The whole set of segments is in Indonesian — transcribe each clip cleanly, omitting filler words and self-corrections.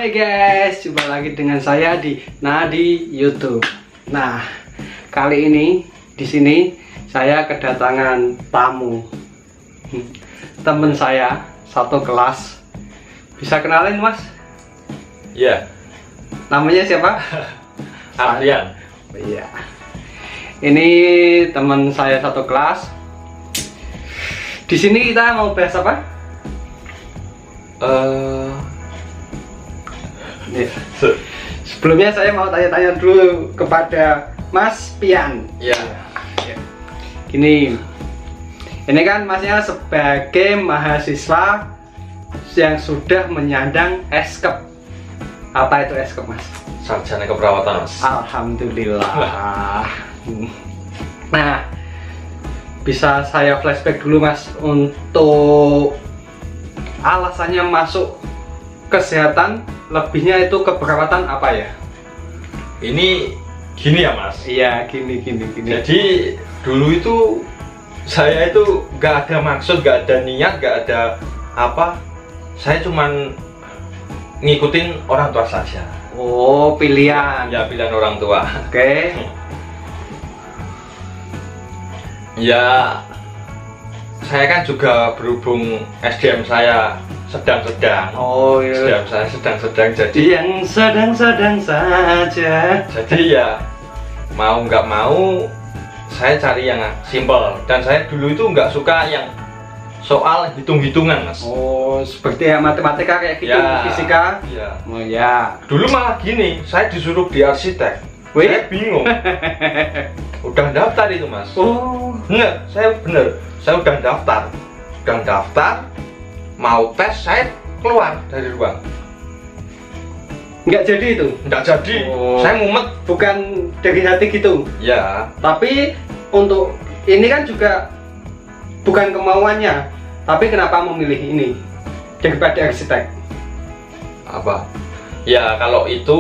Hai guys, jumpa lagi dengan saya di Nadi YouTube. Nah, kali ini di sini saya kedatangan tamu. Temen saya satu kelas. Bisa kenalin, Mas? Iya. Namanya siapa? Ardian. Iya. Ini teman saya satu kelas. Di sini kita mau bahas apa? Sebelumnya saya mau tanya-tanya dulu kepada Mas Pian. Iya. Gini, ini kan Masnya sebagai mahasiswa yang sudah menyandang eskep. Apa itu eskep, Mas? Sarjana keperawatan, Mas. Alhamdulillah. Nah, bisa saya flashback dulu, Mas, untuk alasannya masuk kesehatan, lebihnya itu keperawatan apa ya? Ini gini ya, Mas. Iya, gini. Jadi dulu itu saya itu nggak ada maksud, nggak ada niat, nggak ada apa. Saya cuman ngikutin orang tua saja. Oh, pilihan. Ya, pilihan orang tua. Oke. Ya, saya kan juga berhubung SDM saya sedang-sedang. Oh iya. SDM saya sedang-sedang, jadi Yang sedang-sedang saja. jadi ya mau nggak mau saya cari yang simple, dan saya dulu itu nggak suka yang soal hitung-hitungan, Mas. Oh, seperti ya matematika kayak gitu, Ya, fisika. ya. Oh ya. Dulu malah gini, saya disuruh di arsitek. Wih. Saya bingung. Udah daftar itu, Mas. Oh, Enggak, saya udah daftar, mau tes, saya keluar dari ruang. nggak jadi itu. Nggak jadi, Oh. saya mumet. Bukan dari hati gitu. Ya, Tapi untuk ini kan juga bukan kemauannya. Tapi kenapa memilih ini daripada arsitek? apa? Ya kalau itu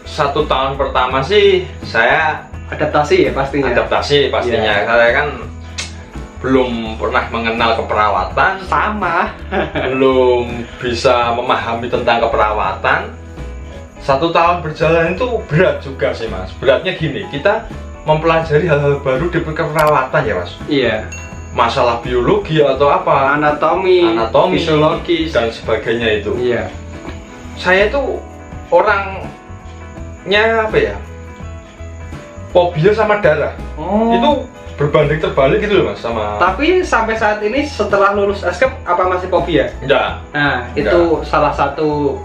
1 tahun pertama sih saya Adaptasi ya pastinya. adaptasi pastinya. Ya. Saya kan belum pernah mengenal keperawatan, Sama. belum bisa memahami tentang keperawatan. 1 tahun berjalan itu berat juga sih, Mas. Beratnya gini, kita mempelajari hal-hal baru di keperawatan ya, Mas. Iya. Masalah biologi atau apa, Anatomi, fisiologis dan sebagainya itu. Iya. Saya itu orangnya apa ya? Fobia sama darah. Oh. Itu berbanding terbalik gitu loh, Mas, sama. Tapi sampai saat ini setelah lulus eskep apa masih fobia? Enggak. Nah, itu salah satu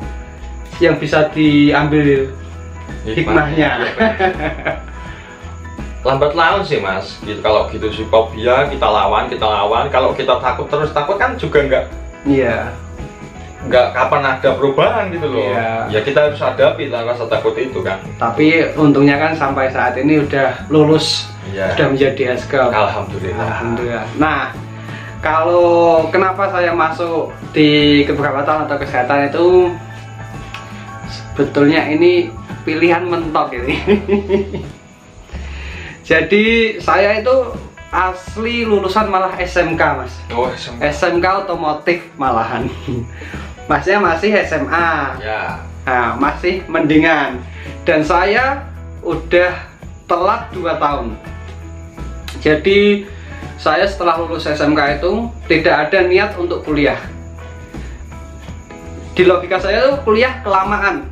yang bisa diambil hikmahnya. Iya, benar. Lambat laun sih, Mas. Gitu, kalau gitu sih fobia kita lawan. Kalau kita takut terus kan juga nggak kapan ada perubahan gitu loh. Iya. Ya kita harus hadapi rasa takut itu kan. Tapi untungnya kan sampai saat ini udah lulus, Iya. sudah menjadi eskep. Alhamdulillah. Alhamdulillah. Nah, kalau kenapa saya masuk di keperawatan atau kesehatan itu sebetulnya ini pilihan mentok ini. Jadi saya itu asli lulusan malah SMK, Mas. Oh, SMK otomotif malahan. Masnya masih SMA. ya. Nah, masih mendingan. Dan saya udah telat 2 tahun. Jadi saya setelah lulus SMK itu tidak ada niat untuk kuliah. Di logika saya tuh kuliah kelamaan.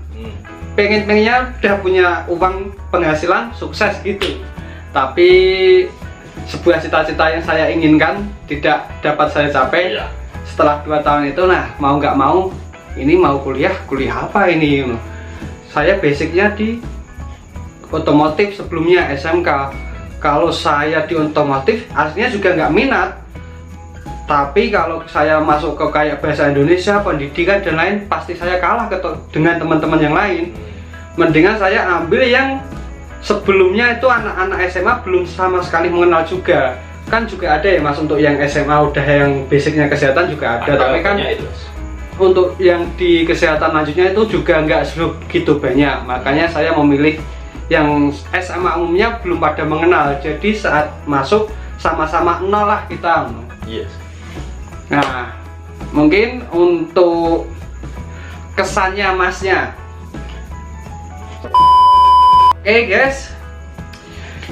Pengennya udah punya uang penghasilan sukses gitu. Tapi sebuah cita-cita yang saya inginkan tidak dapat saya capai. Iya. Setelah 2 tahun itu, nah mau nggak mau ini mau kuliah apa ini? Saya basicnya di otomotif sebelumnya SMK. Kalau saya di otomotif aslinya juga nggak minat. Tapi kalau saya masuk ke kayak bahasa Indonesia, pendidikan dan lain, pasti saya kalah dengan teman-teman yang lain. Mendingan saya ambil yang sebelumnya itu anak-anak SMA belum sama sekali mengenal juga. Kan juga ada ya, Mas, untuk yang SMA udah yang basicnya kesehatan juga ada. Tapi kan itu. untuk yang di kesehatan lanjutnya itu juga nggak segitu banyak. Makanya saya memilih yang SMA umumnya belum pada mengenal. Jadi saat masuk sama-sama nol lah kita. Yes. Nah, mungkin untuk kesannya Masnya. Oke guys,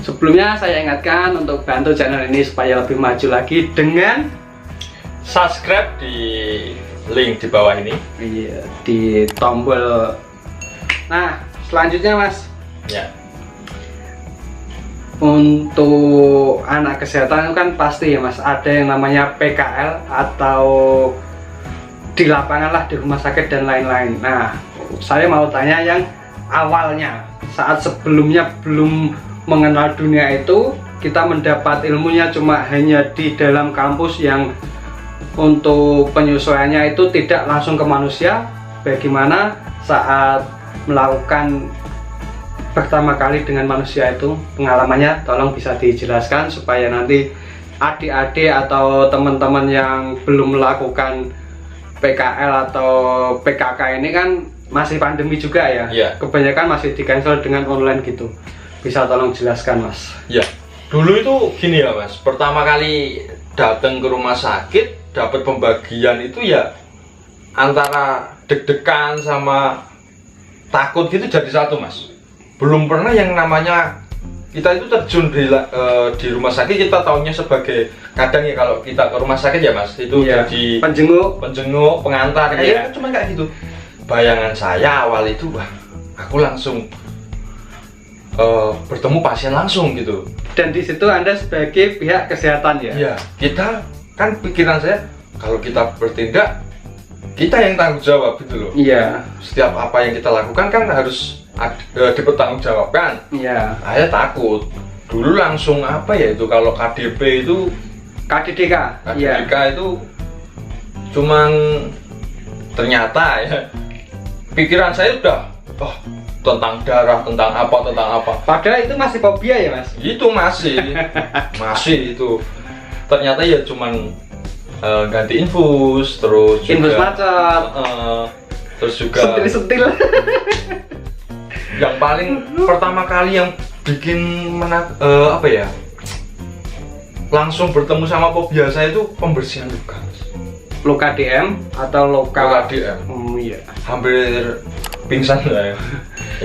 sebelumnya saya ingatkan untuk bantu channel ini supaya lebih maju lagi dengan subscribe di link di bawah ini. Iya, di tombol. Nah, selanjutnya Mas. Ya. Untuk anak kesehatan kan pasti ya Mas, ada yang namanya PKL atau di lapangan lah, di rumah sakit dan lain-lain. Nah, saya mau tanya yang awalnya, saat sebelumnya belum mengenal dunia itu, kita mendapat ilmunya cuma hanya di dalam kampus yang untuk penyesuaiannya itu tidak langsung ke manusia. Bagaimana saat melakukan pertama kali dengan manusia itu pengalamannya, tolong bisa dijelaskan supaya nanti adik-adik atau teman-teman yang belum melakukan PKL atau PKK ini kan masih pandemi juga ya, kebanyakan masih di cancel dengan online gitu, bisa tolong jelaskan Mas. Ya, dulu itu gini ya Mas, pertama kali datang ke rumah sakit dapat pembagian itu ya antara deg-degan sama takut gitu jadi satu Mas. Belum pernah yang namanya kita itu terjun di rumah sakit, kita taunya sebagai, kadang ya kalau kita ke rumah sakit ya Mas, itu jadi penjenguk, pengantar ya, cuma kayak gitu. Bayangan saya awal itu, wah, aku langsung bertemu pasien langsung gitu. Dan di situ Anda sebagai pihak kesehatan ya? Iya, kita kan pikiran saya kalau kita bertindak, kita yang tanggung jawab gitu loh. Iya. Setiap apa yang kita lakukan kan harus dipertanggungjawabkan. Iya. Saya takut. Dulu langsung apa ya itu, kalau KDP itu KDDK itu cuman ternyata ya pikiran saya udah tentang darah, tentang apa. Padahal itu masih fobia ya Mas? Itu masih itu. Ternyata ya cuman ganti infus, terus juga infus macet, terus juga sentil. Yang paling pertama kali yang bikin langsung bertemu sama fobia saya itu pembersihan luka. Luka DM atau luka DM? Iya. Hampir pingsan lah ya.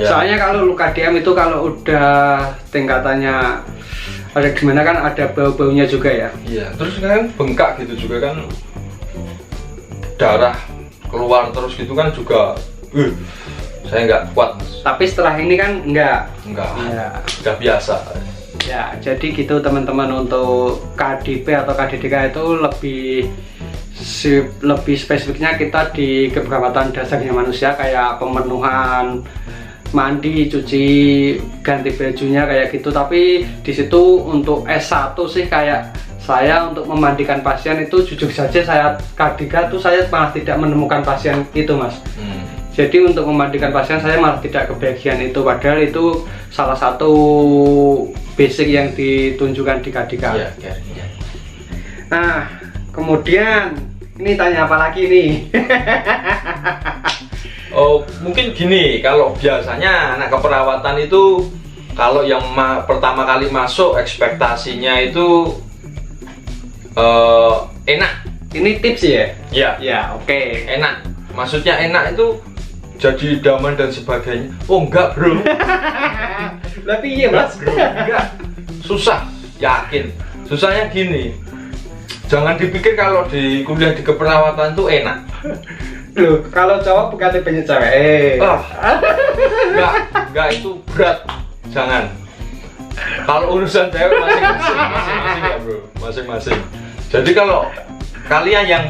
Soalnya kalau luka DM itu kalau udah tingkatannya ada gimana kan ada bau-baunya juga ya. Iya. Terus kan bengkak gitu juga kan, darah keluar terus gitu kan juga. Saya nggak kuat. Tapi setelah ini kan enggak. Ya. Udah biasa. Ya, jadi gitu teman-teman, untuk KDP atau KDDK itu lebih spesifiknya kita di keperawatan dasarnya manusia, kayak pemenuhan, mandi, cuci, ganti bajunya kayak gitu. Tapi di situ untuk S1 sih kayak saya untuk memandikan pasien itu jujur saja saya KDK tuh saya malah tidak menemukan pasien itu Mas. Jadi untuk memandikan pasien saya malah tidak kebagian itu, padahal itu salah satu basic yang ditunjukkan di KDK. Iya. Nah, kemudian ini tanya apa lagi nih? Mungkin gini, kalau biasanya anak keperawatan itu kalau yang pertama kali masuk ekspektasinya itu enak. Ini tips ya? Iya. Ya, oke. Enak. Maksudnya enak itu jadi idaman dan sebagainya. Oh enggak bro. Tapi iya Mas. Enggak. Susah, yakin. Susahnya gini. Jangan dipikir kalau di kuliah di keperawatan tuh enak. Loh, kalau cowok bukan tipenya cewek. Enggak itu berat. Jangan. Kalau urusan cewek masing-masing ya bro, masing-masing. Jadi kalau kalian yang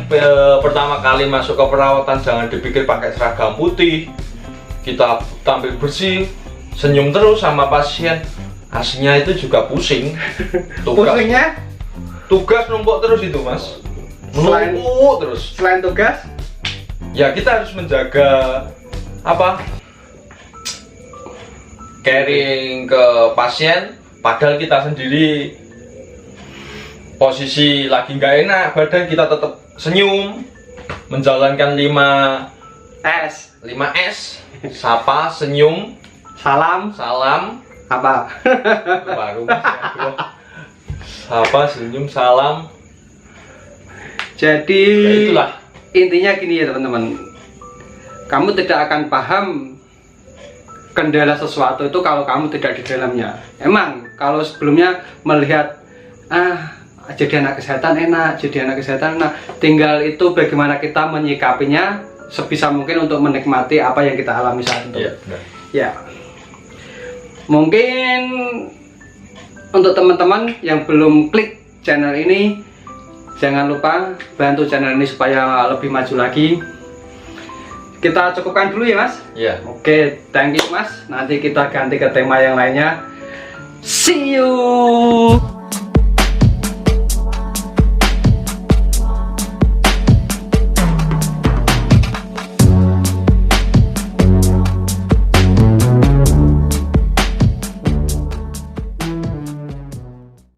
pertama kali masuk ke perawatan, jangan dipikir pakai seragam putih, kita tampil bersih, senyum terus sama pasien. Aslinya itu juga pusing. Pusingnya? Tugas numpuk terus itu Mas. Numpuk terus. Selain tugas? Ya kita harus menjaga caring ke pasien, padahal kita sendiri posisi lagi nggak enak badan, kita tetap senyum, menjalankan 5S, sapa, senyum, salam apa? Baru sapa, senyum, salam. Jadi ya itulah intinya gini ya teman-teman, kamu tidak akan paham kendala sesuatu itu kalau kamu tidak di dalamnya. Emang kalau sebelumnya melihat jadi anak kesehatan enak, jadi anak kesehatan enak, tinggal itu bagaimana kita menyikapinya sebisa mungkin untuk menikmati apa yang kita alami saat itu. Ya, mungkin untuk teman-teman yang belum klik channel ini, jangan lupa bantu channel ini supaya lebih maju lagi. Kita cukupkan dulu ya Mas. Iya. Oke, thank you Mas. Nanti kita ganti ke tema yang lainnya. See you.